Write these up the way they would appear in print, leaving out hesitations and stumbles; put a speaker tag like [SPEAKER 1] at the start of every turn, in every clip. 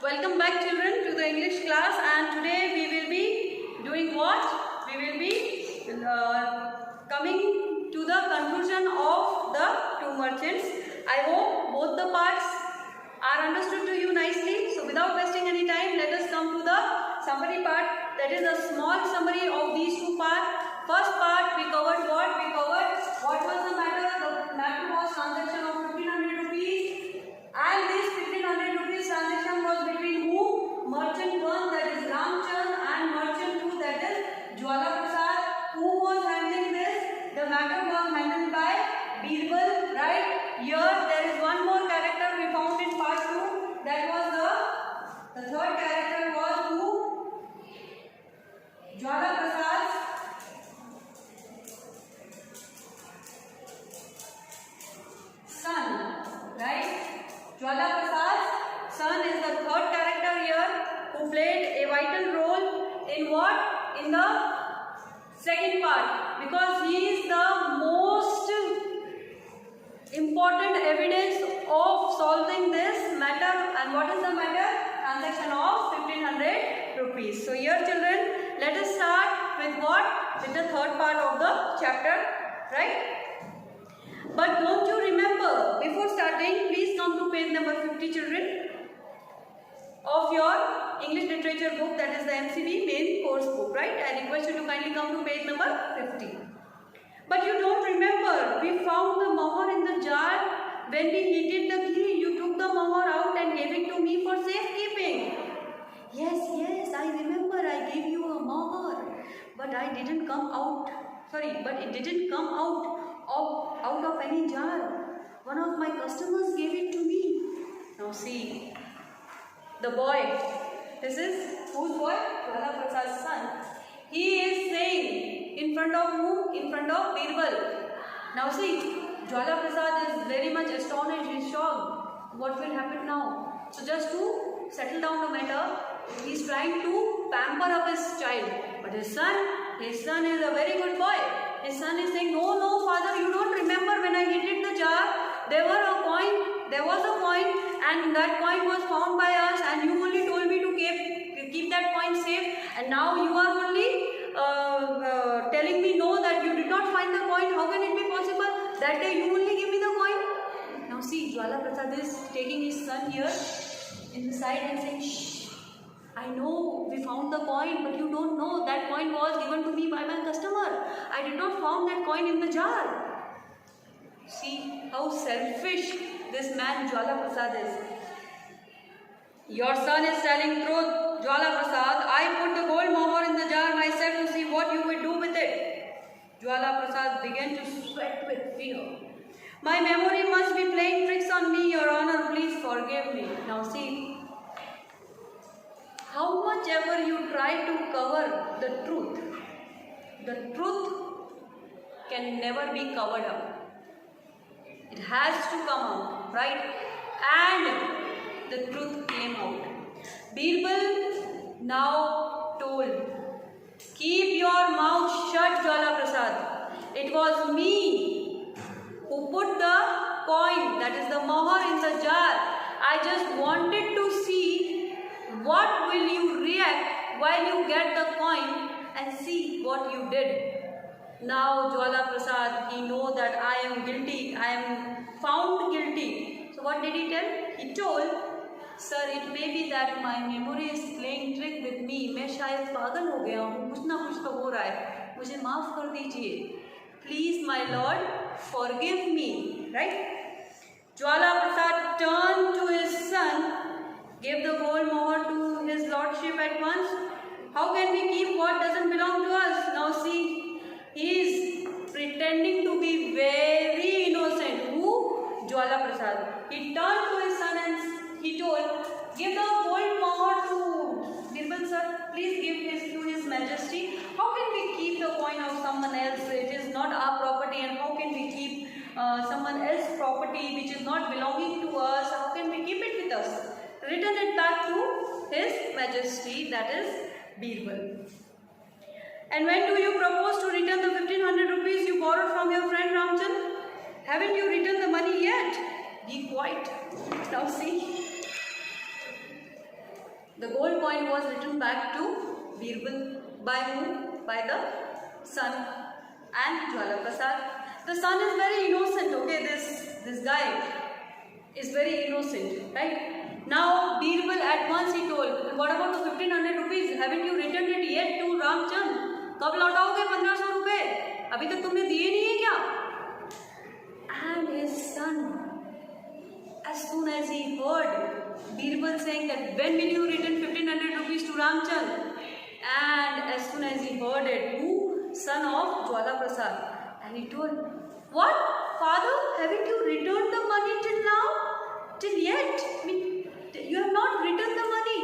[SPEAKER 1] Welcome back children to the English class, and today we will be doing what? We will be coming to the conclusion of the two merchants. I hope both the parts are understood to you nicely. So without wasting any time, let us come to the summary part. That is a small summary of these two parts. First part we covered what? We covered what was the matter. The matter was transaction of 1500 rupees, and this 1500 rupees transaction was between who? Merchant 1, that is Ramchand, and merchant 2, that is Jwala Prasad. Who was handling this? The matter was handled by Birbal, right? Here there is one more character we found in part 2. That was the third character was who? Jwala Prasad's son, right? Jwala Prasad's son is the third character here who played a vital role in what? In the second part, because he is the most important evidence of solving this matter. And what is the matter? Transaction of 1500 rupees. So here children, let us start with what? With the third part of the chapter, right? But don't you remember, before starting, please come to page number 50 children of your English literature book, that is the MCB main course book, right? I request you to kindly come to page number 50. But you don't remember, we found the mohur in the jar. When we heated the ghee, you took the mohur out and gave it to me for safekeeping. Yes, I remember I gave you a mohur, but I didn't come out. But it didn't come out of any jar. One of my customers gave it to me. Now see, the boy, this is whose boy? Jwala Prasad's son. He is saying in front of whom? In front of Birbal. Now see, Jwala Prasad is very much astonished, he is shocked. What will happen now? So just to settle down the matter, he is trying to pamper up his child. But his son is a very good boy. His son is saying, no father, you don't remember when I heated the jar, there was a coin, and that coin was found by us, and you only told me to keep that coin safe, and now you are only telling me no, that you did not find the coin. How can it be possible? That day you only give me the coin. Now see, Jwala Prasad is taking his son here in the side and saying, shh, I know we found the coin, but you don't know that coin was given to me by my customer. I did not found that coin in the jar. See how selfish this man Jwala Prasad is. Your son is telling truth, Jwala Prasad. I put the gold mohur in the jar myself to see what you will do with it. Jwala Prasad began to sweat with fear. My memory must be playing tricks on me, Your Honor. Please forgive me. Now see, how much ever you try to cover the truth can never be covered up. It has to come out, right? And the truth came out. Birbal now told, keep your mouth shut, Jwala Prasad. It was me who put the coin, that is the mohur, in the jar. I just wanted to see what will you react while you get the coin, and see what you did. Now Jwala Prasad, he know that I am guilty, I am found guilty. So what did he tell? He told, sir, it may be that my memory is playing trick with me. मैं शायद पागल हो गया हूँ, कुछ ना कुछ तो हो रहा है, मुझे माफ कर दीजिए. Please my lord, forgive me, right? Jwala Prasad turned to his son, gave the gold mohur to his lordship at once. How can we keep what doesn't belong to us? Now see, he is pretending to be very innocent. Who? Jwala Prasad. He turned to his son and he told, give the gold mohur to Birbal sir. Please give this to his majesty. How can we keep the coin of someone else? It is not our property, and how can we keep someone else's property which is not belonging to us? How can we keep it with us? Return it back to his majesty, that is Birbal. And when do you propose to return the 1500 rupees you borrowed from your friend Ramchand? Haven't you returned the money yet? Be quiet. Now see. coin was returned back to Birbal. By whom? By the son and Jwala Prasad. The son is very innocent, okay, this guy is very innocent, right? Now Birbal at once he told, what about the 1500 rupees? Haven't you returned it yet to Ramchand? कब लौटाओगे 1500 रुपए? अभी तक तुमने दिए नहीं है क्या? And his son, as soon as he heard Birbal saying that when will you return 1500 rupees to Ramchand? And as soon as he heard it, who? Son of Jwala Prasad. And he told, what? Father, haven't you returned the money till now? Till yet? I mean, you have not returned the money.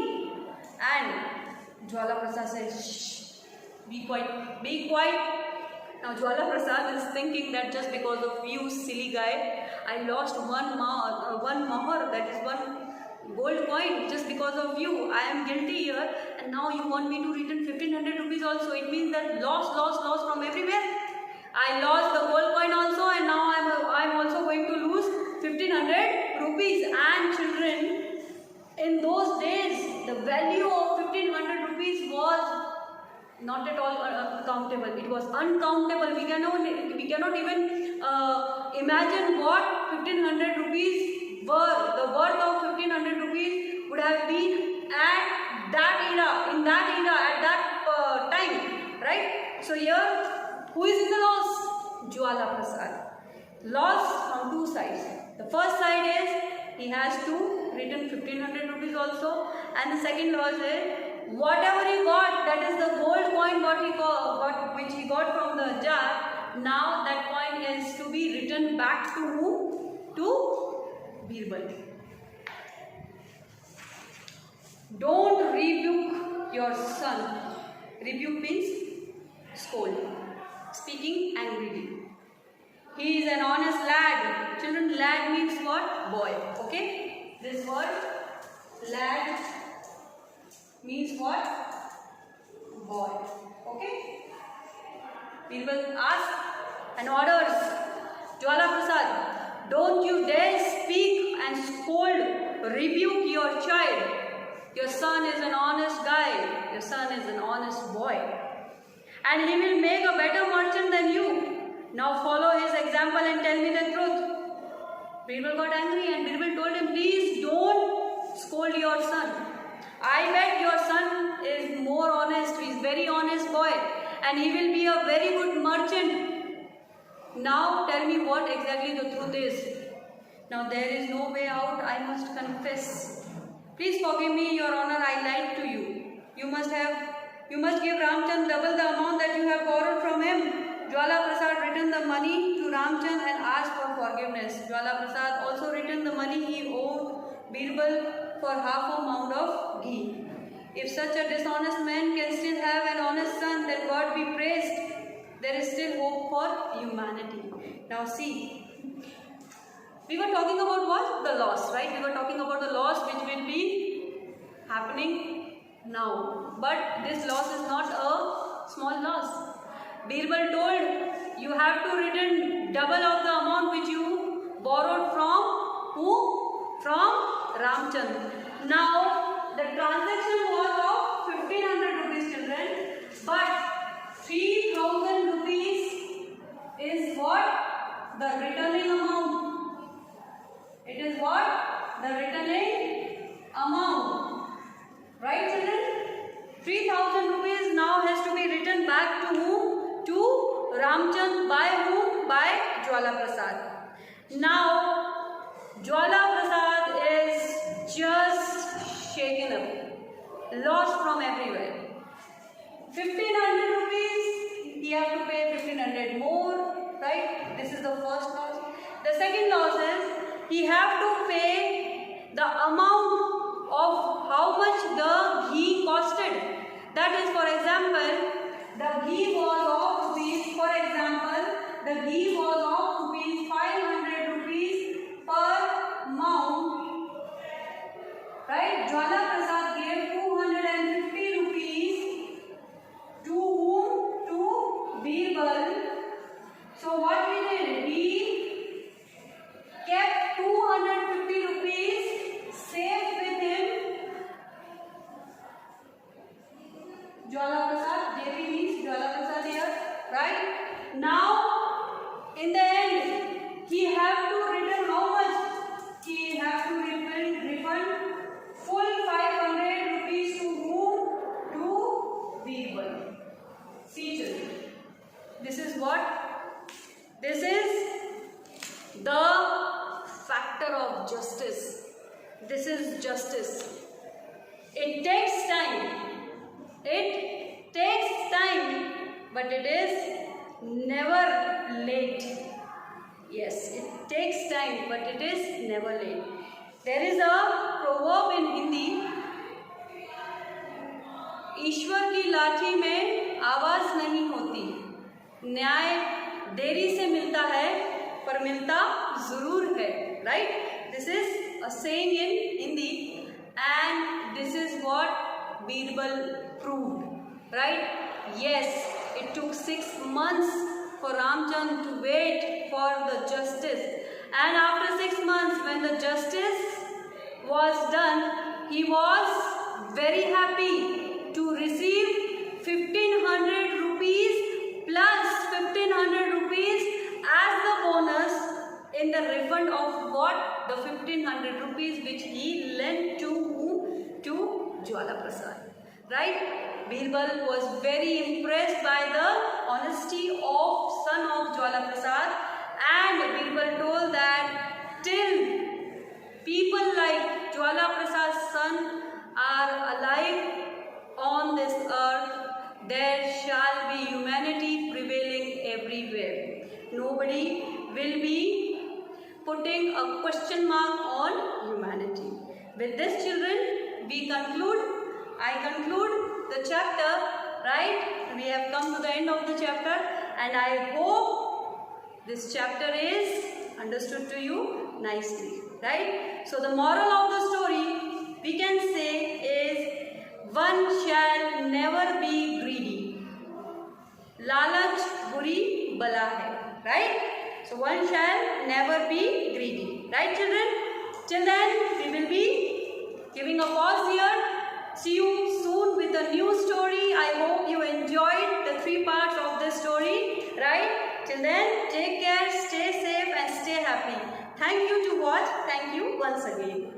[SPEAKER 1] And Jwala Prasad says, shh. Be quiet, be quiet. Now Jwala Prasad is thinking that just because of you, silly guy, I lost one mahar, that is one gold coin, just because of you. I am guilty here, and now you want me to return 1500 rupees also. It means that loss from everywhere. I lost the gold coin also, and now I am also going to lose 1500 rupees. And children, in those days, the value of 1500 rupees was not at all countable. It was uncountable. We cannot even imagine what 1500 rupees were. The worth of 1500 rupees would have been at that era, at that time, right? So here, who is in the loss? Jwala Prasad. Loss from two sides. The first side is he has to return 1500 rupees also, and the second loss is whatever he got, that is the gold coin which he got from the jar, now that coin is to be returned back to whom? To Birbal. Don't rebuke your son. Rebuke means scold, speaking angrily. He is an honest lad. Children, lad means what? Boy. Okay? This word, lad, means what? Boy. Okay? Birbal asks and orders Jwala Prasad, don't you dare speak and scold, rebuke your child. Your son is an honest guy. Your son is an honest boy. And he will make a better merchant than you. Now follow his example and tell me the truth. Birbal got angry and Birbal told him, please don't scold your son. I bet your son is more honest. He is very honest boy, and he will be a very good merchant. Now tell me what exactly the truth is. Now there is no way out. I must confess. Please forgive me, Your Honor. I lied to you. You must give Ramchand double the amount that you have borrowed from him. Jwala Prasad returned the money to Ramchand and asked for forgiveness. Jwala Prasad also returned the money he owed Birbal for half a mound of ghee. If such a dishonest man can still have an honest son, then God be praised. There is still hope for humanity. Now see, we were talking about what? The loss, right? We were talking about the loss which will be happening now. But this loss is not a small loss. Birbal told, you have to return double of the amount which you borrowed from who? From Ramchand. Now, the transaction was of 1500 rupees, children, but 3000 rupees is what? The returning amount. It is what? The returning amount. Right, children? 3000 rupees now has to be returned back to whom? To Ramchand. By whom? By Jwala Prasad. Now, Jwala Prasad is just shaken up, lost from everywhere. 1500 rupees, he have to pay 1500 more, right? This is the first loss. The second loss is, he have to pay the amount of how much the ghee costed. That is, for example, the ghee was of rupees, for example, the ghee was of rupees 500 rupees per mound, right? Jwala Prasad gave 250 rupees to whom? To Birbal. So what he did? He kept 250 rupees safe with him is justice. It takes time. It takes time, but it is never late. Yes, it takes time, but it is never late. There is a proverb in Hindi, ईश्वर की लाठी में आवाज नहीं होती, न्याय देरी से मिलता है पर मिलता जरूर है. Right? This is a saying in Hindi and this is what Birbal proved. Right? Yes, it took 6 months for Ramchand to wait for the justice, and after 6 months when the justice was done, he was very happy to receive 1500 rupees plus 1500 rupees as the bonus in the refund of what? The 1500 rupees which he lent to Jwala Prasad. Right? Birbal was very impressed by the honesty of son of Jwala Prasad, and Birbal told that till people like Jwala Prasad's son are alive on this earth, there shall be humanity prevailing everywhere. Nobody will be putting a question mark on humanity. With this, children, I conclude the chapter. Right? We have come to the end of the chapter, and I hope this chapter is understood to you nicely. Right? So the moral of the story we can say is, one shall never be greedy. लालच बुरी बला है. Right? So one shall never be greedy. Right, children? Till then, we will be giving a pause here. See you soon with a new story. I hope you enjoyed the 3 parts of this story. Right? Till then, take care, stay safe and stay happy. Thank you to watch. Thank you once again.